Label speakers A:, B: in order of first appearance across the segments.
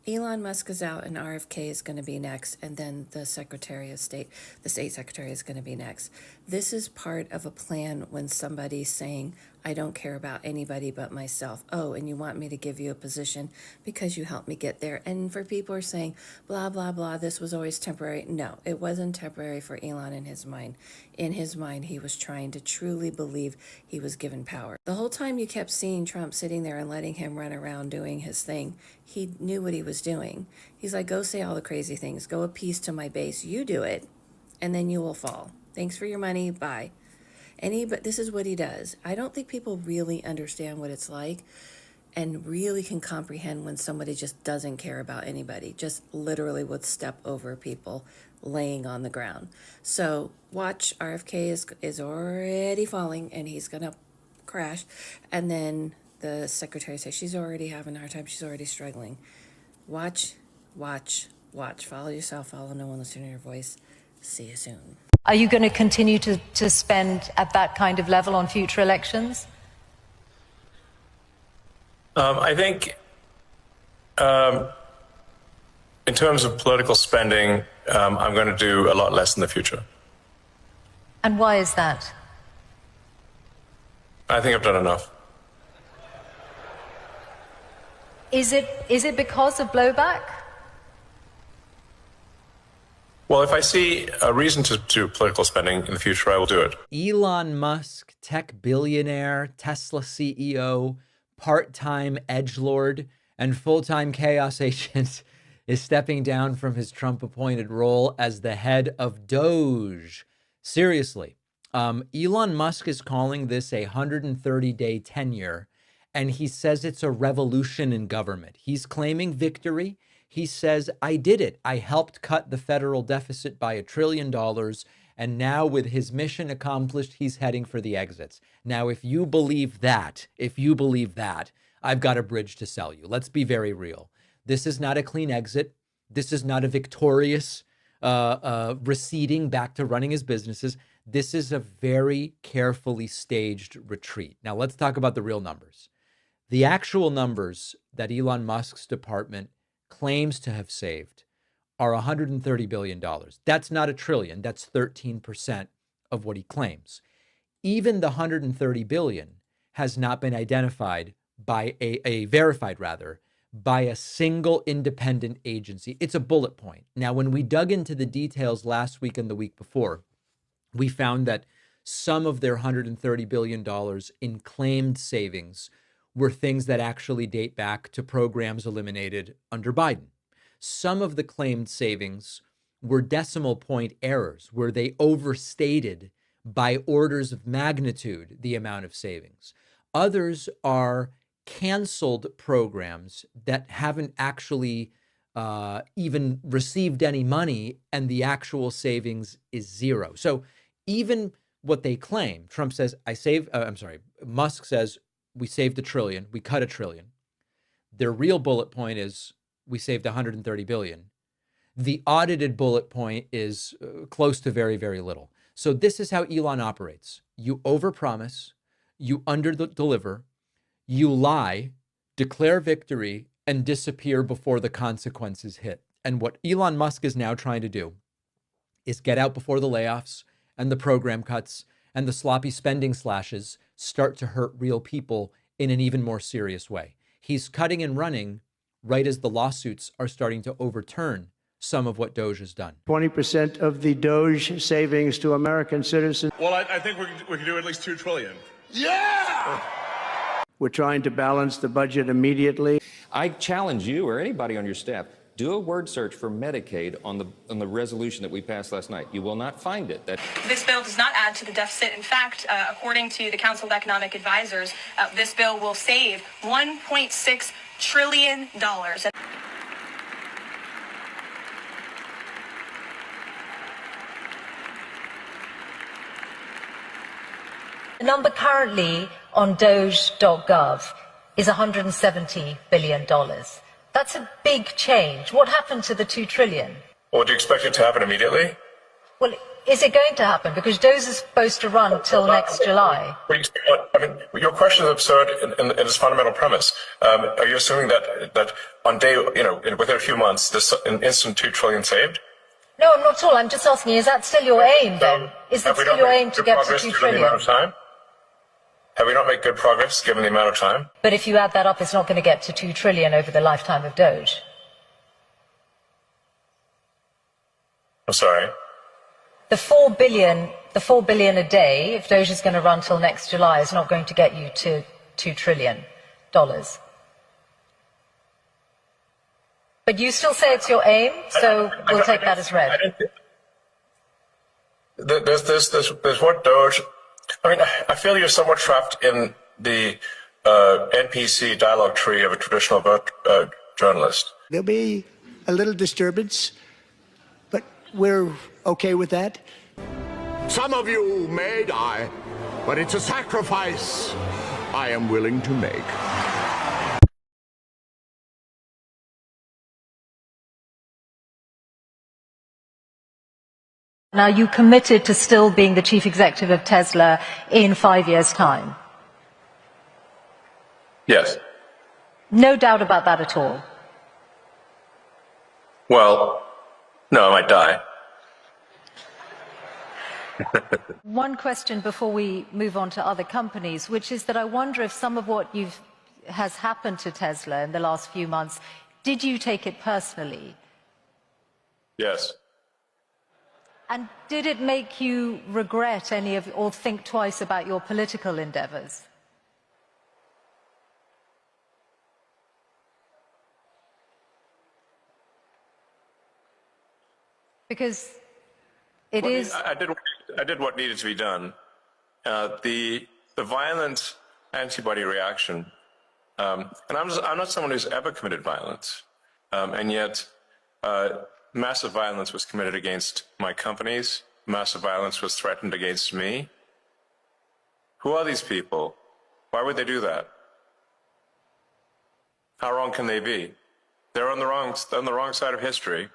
A: Elon Musk is out and RFK is going to be next, and then the state secretary is going to be next. This is part of a plan when somebody's saying, I don't care about anybody but myself. Oh, and you want me to give you a position because you helped me get there. And for people who are saying, blah, blah, blah, this was always temporary. No, it wasn't temporary for Elon in his mind. In his mind, he was trying to truly believe he was given power. The whole time you kept seeing Trump sitting there and letting him run around doing his thing, he knew what he was doing. He's like, go say all the crazy things. Go appease to my base. You do it, and then you will fall. Thanks for your money. Bye. But this is what he does. I don't think people really understand what it's like and really can comprehend when somebody just doesn't care about anybody, just literally would step over people laying on the ground. So watch, RFK is already falling and he's going to crash. And then the secretary says she's already having a hard time. She's already struggling. Watch, watch, watch. Follow yourself. Follow no one. Listen to your voice. See you soon.
B: Are you going to continue to spend at that kind of level on future elections?
C: I think in terms of political spending, I'm going to do a lot less in the future.
B: And why is that?
C: I think I've done enough.
B: Is it because of blowback?
C: Well, if I see a reason to do political spending in the future, I will do it.
D: Elon Musk, tech billionaire, Tesla CEO, part-time edgelord, and full-time chaos agent, is stepping down from his Trump-appointed role as the head of DOGE. Seriously, Elon Musk is calling this a 130-day tenure, and he says it's a revolution in government. He's claiming victory. He says, I did it. I helped cut the federal deficit by $1 trillion. And now with his mission accomplished, he's heading for the exits. Now, if you believe that, I've got a bridge to sell you. Let's be very real. This is not a clean exit. This is not a victorious receding back to running his businesses. This is a very carefully staged retreat. Now, let's talk about the real numbers. The actual numbers that Elon Musk's department claims to have saved are $130 billion. That's not $1 trillion. That's 13% of what he claims. Even the $130 billion has not been identified by verified by a single independent agency. It's a bullet point. Now, when we dug into the details last week and the week before, we found that some of their $130 billion in claimed savings were things that actually date back to programs eliminated under Biden. Some of the claimed savings were decimal point errors where they overstated by orders of magnitude the amount of savings. Others are canceled programs that haven't actually even received any money, and the actual savings is zero. So even what they claim, Trump says, Musk says, we saved $1 trillion, we cut $1 trillion. Their real bullet point is we saved $130 billion. The audited bullet point is close to very, very little. So this is how Elon operates. You overpromise, you underdeliver, you lie, declare victory, and disappear before the consequences hit. And what Elon Musk is now trying to do is get out before the layoffs and the program cuts and the sloppy spending slashes start to hurt real people in an even more serious way. He's cutting and running right as the lawsuits are starting to overturn some of what DOGE has done.
E: 20% of the DOGE savings to American citizens.
F: Well, I think we can do at least $2 trillion.
E: Yeah! We're trying to balance the budget immediately.
G: I challenge you or anybody on your staff, do a word search for Medicaid on the resolution that we passed last night. You will not find it.
H: This bill does not add to the deficit. In fact, according to the Council of Economic Advisors, this bill will save $1.6 trillion.
B: The number currently on DOGE.gov is $170 billion. That's a big change. What happened to the $2 trillion?
C: Well, do you expect it to happen immediately?
B: Well, Is it going to happen? Because DOGE is supposed to run till next July.
C: I mean, your question is absurd in its fundamental premise. Are you assuming that on day, within a few months, this an instant $2 trillion saved?
B: No, not at all. I'm just asking, is that still your aim then? Is it still your aim to get to 2 trillion?
C: Have we not made good progress given the amount of time?
B: But if you add that up, it's not going to get to 2 trillion over the lifetime of DOGE.
C: I'm sorry.
B: The 4 billion a day, if DOGE is going to run till next July, is not going to get you to $2 trillion. But you still say it's your aim, so we'll take that as read.
C: There's what DOGE. I mean, I feel you're somewhat trapped in the NPC dialogue tree of a traditional journalist.
E: There'll be a little disturbance, but we're okay with that.
I: Some of you may die, but it's a sacrifice I am willing to make.
B: Now, you committed to still being the chief executive of Tesla in 5 years' time.
C: Yes.
B: No doubt about that at all.
C: Well, no, I might die.
B: One question before we move on to other companies, which is that I wonder if some of what has happened to Tesla in the last few months, did you take it personally?
C: Yes.
B: And did it make you regret any of, or think twice about your political endeavors? Because it is.
C: I did what needed to be done. The violent antibody reaction, and I'm not someone who's ever committed violence, and yet. Massive violence was committed against my companies. Massive violence was threatened against me. Who are these people? Why would they do that? How wrong can they be? They're on the wrong side of history,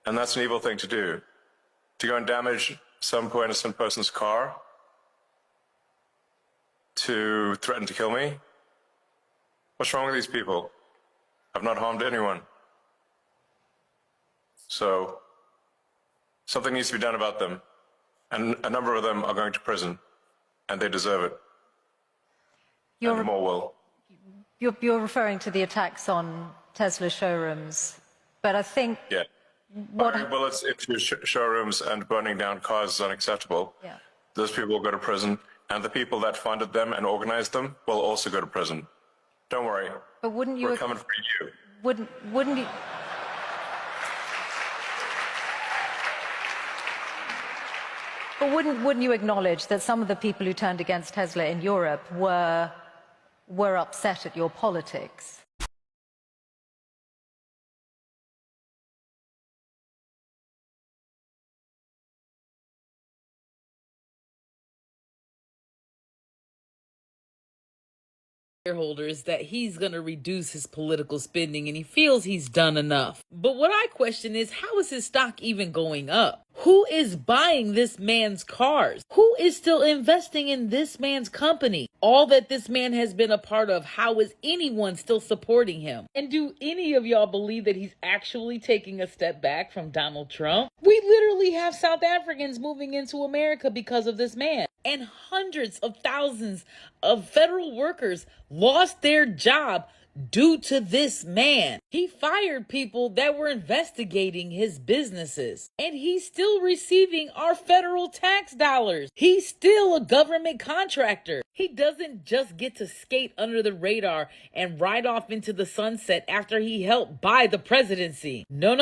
C: and that's an evil thing to do. To go and damage some poor innocent person's car, to threaten to kill me. What's wrong with these people? I've not harmed anyone. So something needs to be done about them. And a number of them are going to prison, and they deserve it. And more will.
B: You're referring to the attacks on Tesla showrooms, but I think...
C: Yeah. Firing bullets into showrooms and burning down cars is unacceptable.
B: Yeah.
C: Those people will go to prison, and the people that funded them and organized them will also go to prison. Don't worry.
B: But wouldn't you...
C: We're coming for you.
B: Wouldn't you... But wouldn't you acknowledge that some of the people who turned against Tesla in Europe were upset at your politics?
J: Shareholders that he's going to reduce his political spending and he feels he's done enough. But what I question is, how is his stock even going up? Who is buying this man's cars? Who is still investing in this man's company? All that this man has been a part of, how is anyone still supporting him? And do any of y'all believe that he's actually taking a step back from Donald Trump? We literally have South Africans moving into America because of this man. And hundreds of thousands of federal workers lost their job due to this man. He fired people that were investigating his businesses, and he's still receiving our federal tax dollars. He's still a government contractor. He doesn't just get to skate under the radar and ride off into the sunset after he helped buy the presidency. No,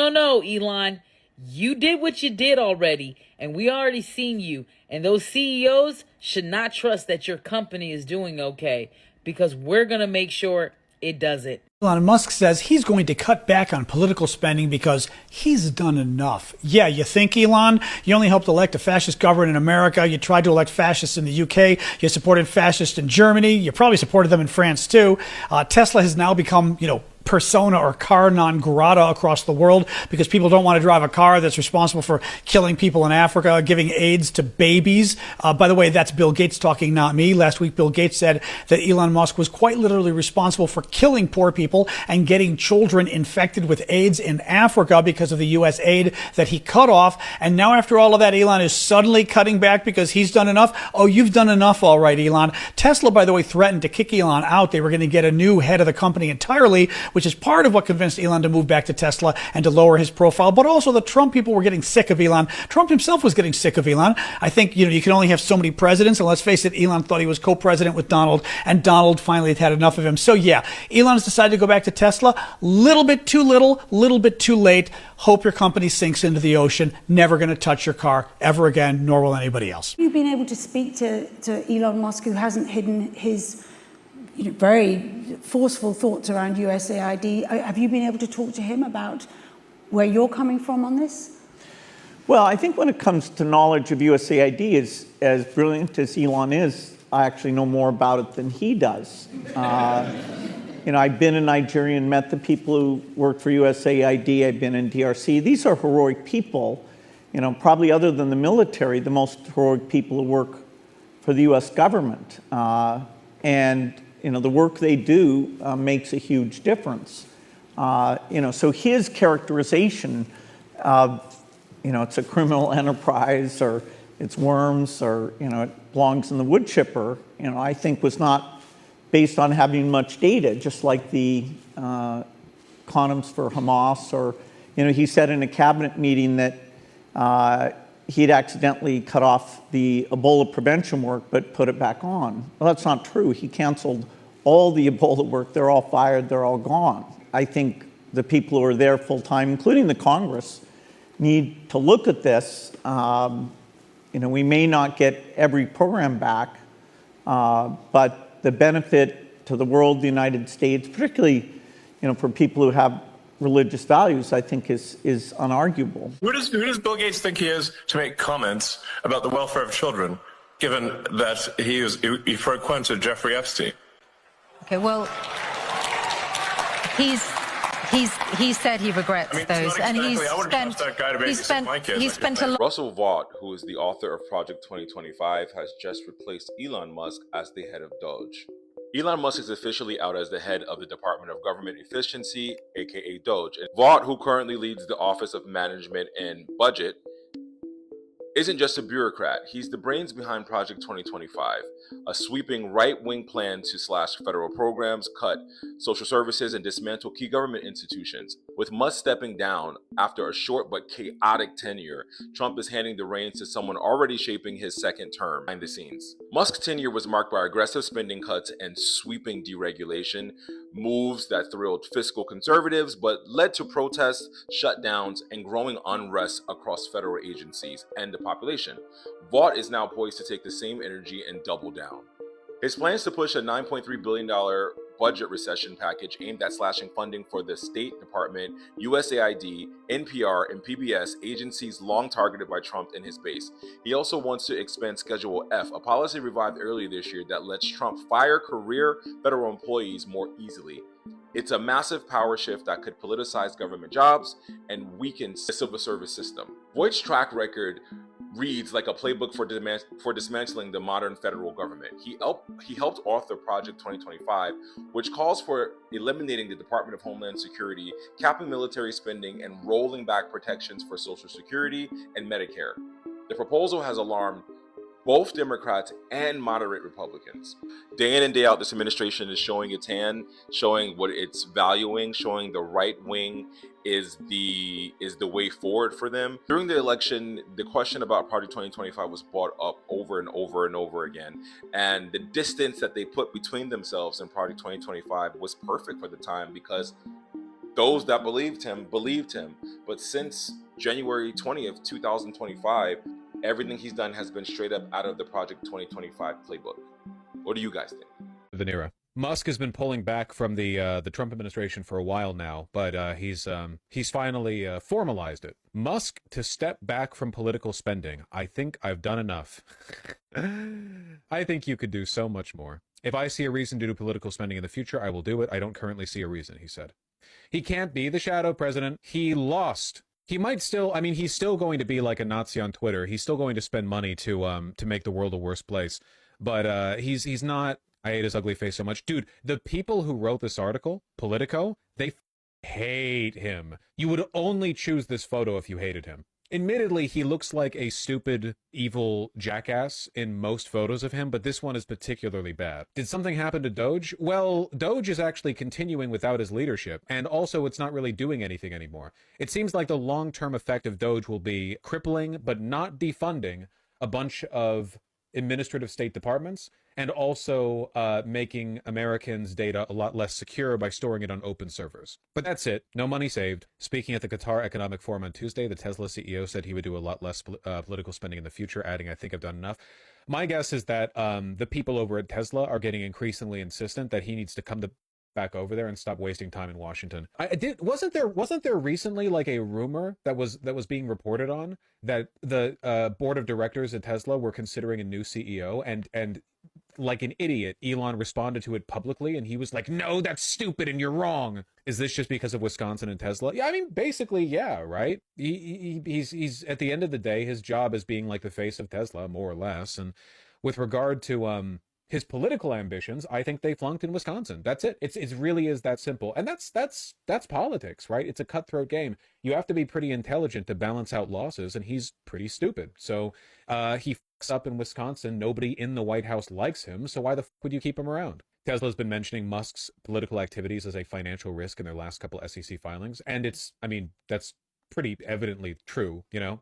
J: Elon. You did what you did already, and we already seen you. And those CEOs should not trust that your company is doing okay, because we're going to make sure it does it.
K: Elon Musk says he's going to cut back on political spending because he's done enough. Yeah, you think, Elon? You only helped elect a fascist government in America. You tried to elect fascists in the UK. You supported fascists in Germany. You probably supported them in France, too. Tesla has now become, persona or car non grata across the world because people don't want to drive a car that's responsible for killing people in Africa, giving AIDS to babies. By the way, that's Bill Gates talking, not me. Last week, Bill Gates said that Elon Musk was quite literally responsible for killing poor people and getting children infected with AIDS in Africa because of the U.S. aid that he cut off. And now after all of that, Elon is suddenly cutting back because he's done enough. Oh, you've done enough, all right, Elon. Tesla, by the way, threatened to kick Elon out. They were going to get a new head of the company entirely, which is part of what convinced Elon to move back to Tesla and to lower his profile. But also the Trump people were getting sick of Elon. Trump himself was getting sick of Elon. I think, you can only have so many presidents. And let's face it, Elon thought he was co-president with Donald, and Donald finally had enough of him. So yeah, Elon's decided to go back to Tesla. Little bit too little, little bit too late. Hope your company sinks into the ocean. Never going to touch your car ever again, nor will anybody else.
L: You've been able to speak to Elon Musk, who hasn't hidden his very forceful thoughts around USAID. Have you been able to talk to him about where you're coming from on this?
M: Well, I think when it comes to knowledge of USAID, as brilliant as Elon is, I actually know more about it than he does. I've been in Nigeria and met the people who work for USAID. I've been in DRC. These are heroic people, probably other than the military, the most heroic people who work for the U.S. government. And the work they do makes a huge difference. So his characterization of, it's a criminal enterprise, or it's worms, or, it belongs in the wood chipper, I think was not based on having much data, just like the condoms for Hamas, or, he said in a cabinet meeting that he'd accidentally cut off the Ebola prevention work, but put it back on. Well, that's not true. He canceled all the Ebola work. They're all fired. They're all gone. I think the people who are there full time, including the Congress, need to look at this. We may not get every program back, but the benefit to the world, the United States, particularly, for people who have religious values, I think is unarguable.
C: Who does Bill Gates think he is to make comments about the welfare of children, given that he frequented Jeffrey Epstein?
B: Okay, well, he said he regrets those, and he's spent a lot.
N: Russell Vought, who is the author of Project 2025, has just replaced Elon Musk as the head of DOGE. Elon Musk is officially out as the head of the Department of Government Efficiency, aka DOGE. And Vought, who currently leads the Office of Management and Budget, isn't just a bureaucrat. He's the brains behind Project 2025, a sweeping right-wing plan to slash federal programs, cut social services, and dismantle key government institutions. With Musk stepping down after a short but chaotic tenure, Trump is handing the reins to someone already shaping his second term behind the scenes. Musk's tenure was marked by aggressive spending cuts and sweeping deregulation, moves that thrilled fiscal conservatives but led to protests, shutdowns, and growing unrest across federal agencies and the population. Vought is now poised to take the same energy and double down. His plans to push a $9.3 billion budget recession package aimed at slashing funding for the State Department, USAID, NPR, and PBS, agencies long targeted by Trump and his base. He also wants to expand Schedule F, a policy revived earlier this year that lets Trump fire career federal employees more easily. It's a massive power shift that could politicize government jobs and weaken the civil service system. Voight's track record reads like a playbook for dismantling the modern federal government. He helped author Project 2025, which calls for eliminating the Department of Homeland Security, capping military spending, and rolling back protections for Social Security and Medicare. The proposal has alarmed both Democrats and moderate Republicans. Day in and day out, this administration is showing its hand, showing what it's valuing, showing the right wing is the way forward for them. During the election, the question about Project 2025 was brought up over and over and over again. And the distance that they put between themselves and Project 2025 was perfect for the time, because those that believed him. But since January 20th, 2025, everything he's done has been straight up out of the Project 2025 playbook. What do you guys think?
O: Vanera. Musk has been pulling back from the Trump administration for a while now, but he's finally formalized it. Musk to step back from political spending. I think I've done enough. I think you could do so much more. If I see a reason to do political spending in the future, I will do it. I don't currently see a reason, he said. He can't be the shadow president. He lost. He might still, I mean, he's still going to be like a Nazi on Twitter. He's still going to spend money to make the world a worse place. But he's not. I hate his ugly face so much. Dude, the people who wrote this article, Politico, they hate him. You would only choose this photo if you hated him. Admittedly, he looks like a stupid, evil jackass in most photos of him, but this one is particularly bad. Did something happen to Doge? Well, Doge is actually continuing without his leadership, and also it's not really doing anything anymore. It seems like the long-term effect of Doge will be crippling, but not defunding, a bunch of administrative state departments, and also making Americans' data a lot less secure by storing it on open servers. But that's it. No money saved. Speaking at the Qatar Economic Forum on Tuesday, the Tesla CEO said he would do a lot less political spending in the future, adding, "I think I've done enough." My guess is that the people over at Tesla are getting increasingly insistent that he needs to come back over there and stop wasting time in Washington. Wasn't there recently like a rumor that was being reported on that the board of directors at Tesla were considering a new CEO, and like an idiot, Elon responded to it publicly, and he was like, "No, that's stupid and you're wrong." Is this just because of Wisconsin and Tesla? Yeah, I mean, basically, yeah, right? He's at the end of the day, his job is being like the face of Tesla, more or less. And with regard to his political ambitions, I think they flunked in Wisconsin. That's it. It really is that simple. And that's politics, right? It's a cutthroat game. You have to be pretty intelligent to balance out losses, and he's pretty stupid. So he fucks up in Wisconsin. Nobody in the White House likes him, so why the fuck would you keep him around? Tesla's been mentioning Musk's political activities as a financial risk in their last couple SEC filings, and that's pretty evidently true, you know?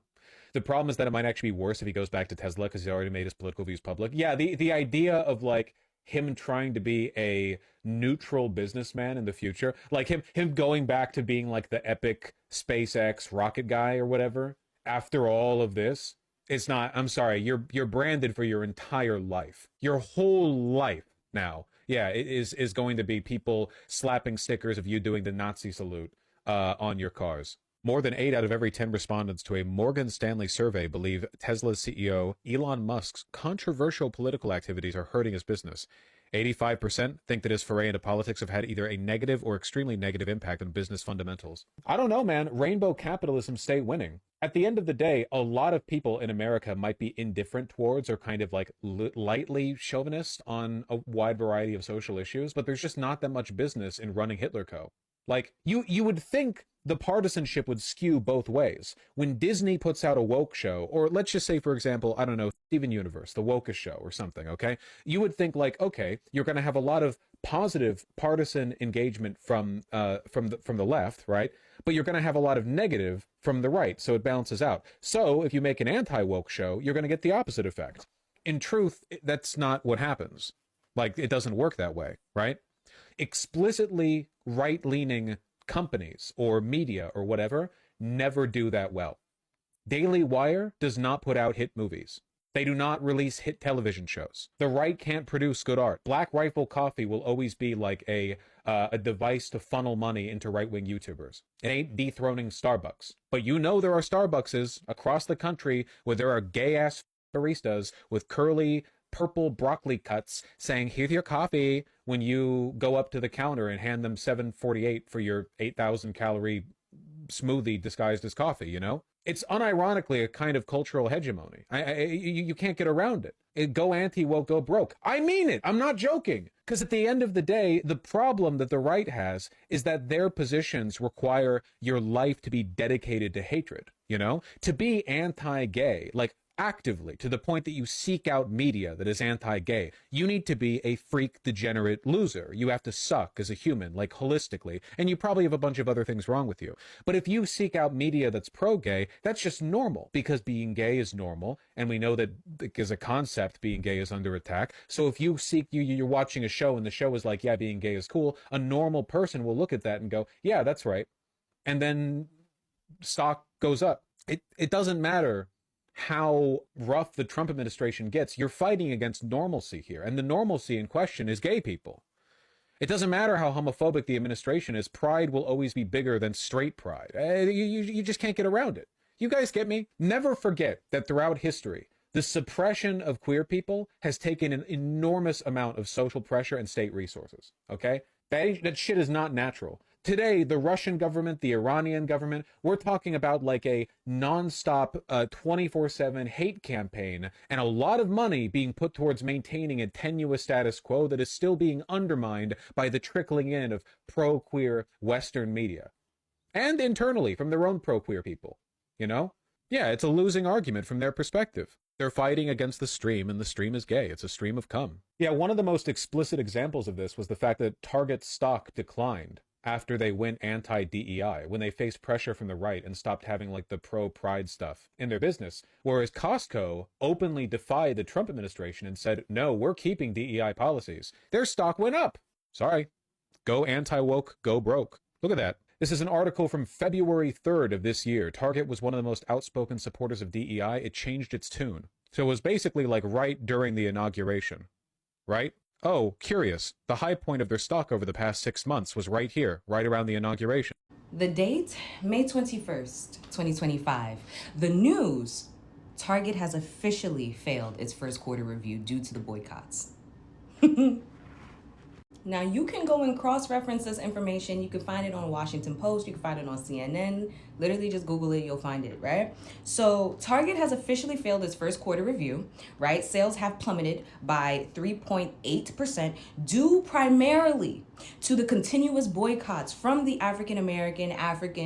O: The problem is that it might actually be worse if he goes back to Tesla because he's already made his political views public. Yeah, the idea of like him trying to be a neutral businessman in the future, like him going back to being like the epic SpaceX rocket guy or whatever after all of this, it's not. I'm sorry, you're branded for your entire life, your whole life now. Yeah, it is going to be people slapping stickers of you doing the Nazi salute on your cars. More than 8 out of every 10 respondents to a Morgan Stanley survey believe Tesla's CEO Elon Musk's controversial political activities are hurting his business. 85% think that his foray into politics have had either a negative or extremely negative impact on business fundamentals. I don't know, man. Rainbow capitalism stay winning. At the end of the day, a lot of people in America might be indifferent towards or kind of like lightly chauvinist on a wide variety of social issues, but there's just not that much business in running Hitler Co. Like, you would think the partisanship would skew both ways. When Disney puts out a woke show, or let's just say, for example, I don't know, Steven Universe, the wokest show or something, okay? You would think like, okay, you're going to have a lot of positive partisan engagement from the left, right? But you're going to have a lot of negative from the right, so it balances out. So if you make an anti-woke show, you're going to get the opposite effect. In truth, that's not what happens. Like, it doesn't work that way, right? Explicitly right-leaning companies or media or whatever never do that well. Daily Wire does not put out hit movies. They do not release hit television shows. The right can't produce good art. Black Rifle Coffee will always be like a device to funnel money into right-wing YouTubers. It ain't dethroning Starbucks. But you know there are Starbuckses across the country where there are gay-ass baristas with curly purple broccoli cuts saying, "Here's your coffee," when you go up to the counter and hand them $7.48 for your 8,000 calorie smoothie disguised as coffee, you know? It's unironically a kind of cultural hegemony. You can't get around it. Go anti-woke, go broke. I mean it. I'm not joking. Because at the end of the day, the problem that the right has is that their positions require your life to be dedicated to hatred, you know? To be anti-gay, like, actively, to the point that you seek out media that is anti-gay, you need to be a freak degenerate loser. You have to suck as a human, like holistically, and you probably have a bunch of other things wrong with you. But if you seek out media that's pro-gay, that's just normal, because being gay is normal, and we know that as a concept, being gay is under attack. So if you seek, you're watching a show and the show is like, yeah, being gay is cool, a normal person will look at that and go, yeah, that's right. And then stock goes up. It doesn't matter how rough the Trump administration gets. You're fighting against normalcy here, and the normalcy in question is gay people. It doesn't matter how homophobic the administration is, pride will always be bigger than straight pride. You just can't get around it. You guys get me? Never forget that throughout history, the suppression of queer people has taken an enormous amount of social pressure and state resources, okay? That shit is not natural. Today, the Russian government, the Iranian government, we're talking about like a nonstop 24/7 hate campaign and a lot of money being put towards maintaining a tenuous status quo that is still being undermined by the trickling in of pro-queer Western media. And internally from their own pro-queer people, you know? Yeah, it's a losing argument from their perspective. They're fighting against the stream, and the stream is gay. It's a stream of cum. Yeah, one of the most explicit examples of this was the fact that Target's stock declined after they went anti-DEI, when they faced pressure from the right and stopped having like the pro-pride stuff in their business. Whereas Costco openly defied the Trump administration and said, no, we're keeping DEI policies. Their stock went up. Sorry. Go anti-woke, go broke. Look at that. This is an article from February 3rd of this year. Target was one of the most outspoken supporters of DEI. It changed its tune. So it was basically like right during the inauguration, right? Oh, curious. The high point of their stock over the past 6 months was right here, right around the inauguration.
P: The date, May 21st, 2025. The news, Target has officially failed its first quarter review due to the boycotts. Now, you can go and cross-reference this information. You can find it on Washington Post. You can find it on CNN. Literally just Google it. You'll find it, right? So Target has officially failed its first quarter review, right? Sales have plummeted by 3.8% due primarily to the continuous boycotts from the African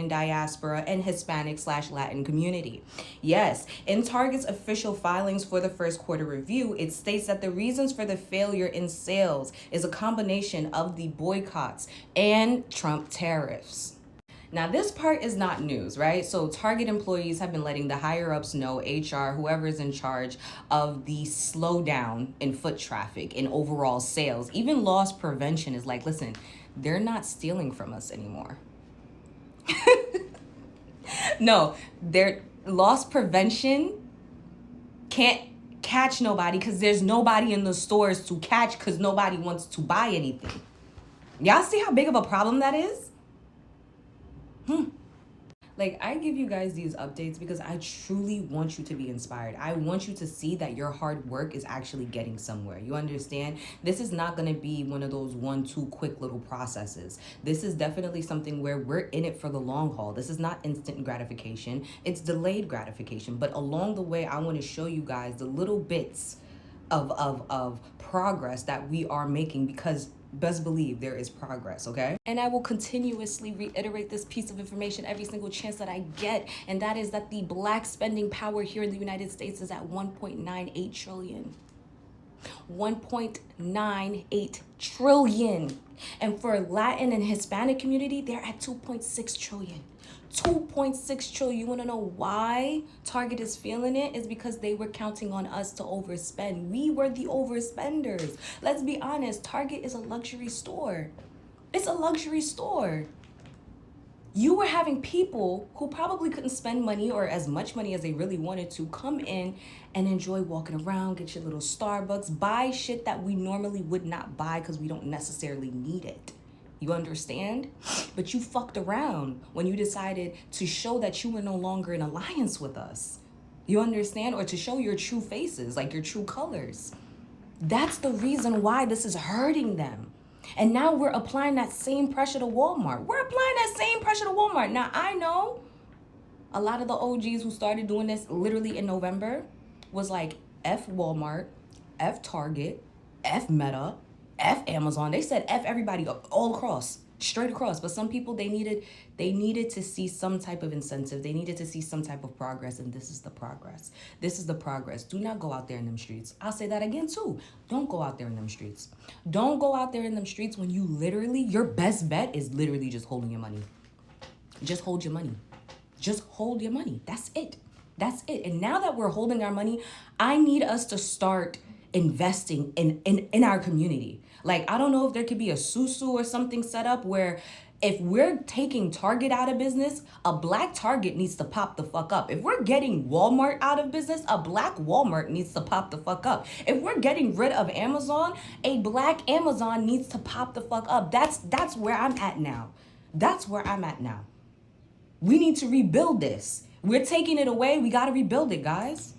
P: diaspora, and Hispanic/Latin community. Yes, in Target's official filings for the first quarter review, it states that the reasons for the failure in sales is a combination of the boycotts and Trump tariffs. Now, this part is not news, right? So Target employees have been letting the higher ups know, HR, whoever is in charge of the slowdown in foot traffic and overall sales. Even loss prevention is like, listen, they're not stealing from us anymore. No, their loss prevention can't catch nobody because there's nobody in the stores to catch because nobody wants to buy anything. Y'all see how big of a problem that is? Like, I give you guys these updates because I truly want you to be inspired. I want you to see that your hard work is actually getting somewhere. You understand? This is not going to be one of those 1-2 quick little processes. This is definitely something where we're in it for the long haul. This is not instant gratification. It's delayed gratification. But along the way, I want to show you guys the little bits of progress that we are making, because best believe there is progress, okay? And I will continuously reiterate this piece of information every single chance that I get, and that is that the black spending power here in the United States is at 1.98 trillion. 1.98 trillion. And for Latin and Hispanic community, they're at 2.6 trillion. 2.6 trillion. You want to know why Target is feeling it? Is because they were counting on us to overspend. We were the overspenders. Let's be honest. Target is a luxury store. It's a luxury store. You were having people who probably couldn't spend money or as much money as they really wanted to come in and enjoy walking around, get your little Starbucks, buy shit that we normally would not buy because we don't necessarily need it. You understand? But you fucked around when you decided to show that you were no longer in alliance with us. You understand? Or to show your true faces, like your true colors. That's the reason why this is hurting them. And now we're applying that same pressure to Walmart. We're applying that same pressure to Walmart. Now, I know a lot of the OGs who started doing this literally in November was like, F Walmart, F Target, F Meta, F Amazon. They said F everybody all across, straight across. But some people, they needed to see some type of incentive. They needed to see some type of progress. And this is the progress. This is the progress. Do not go out there in them streets. I'll say that again too. Don't go out there in them streets. Don't go out there in them streets when you literally, your best bet is literally just holding your money. Just hold your money. Just hold your money. That's it. That's it. And now that we're holding our money, I need us to start investing in our community. Like, I don't know if there could be a susu or something set up where if we're taking Target out of business, a black Target needs to pop the fuck up. If we're getting Walmart out of business, a black Walmart needs to pop the fuck up. If we're getting rid of Amazon, a black Amazon needs to pop the fuck up. That's where I'm at now. That's where I'm at now. We need to rebuild this. We're taking it away. We got to rebuild it, guys.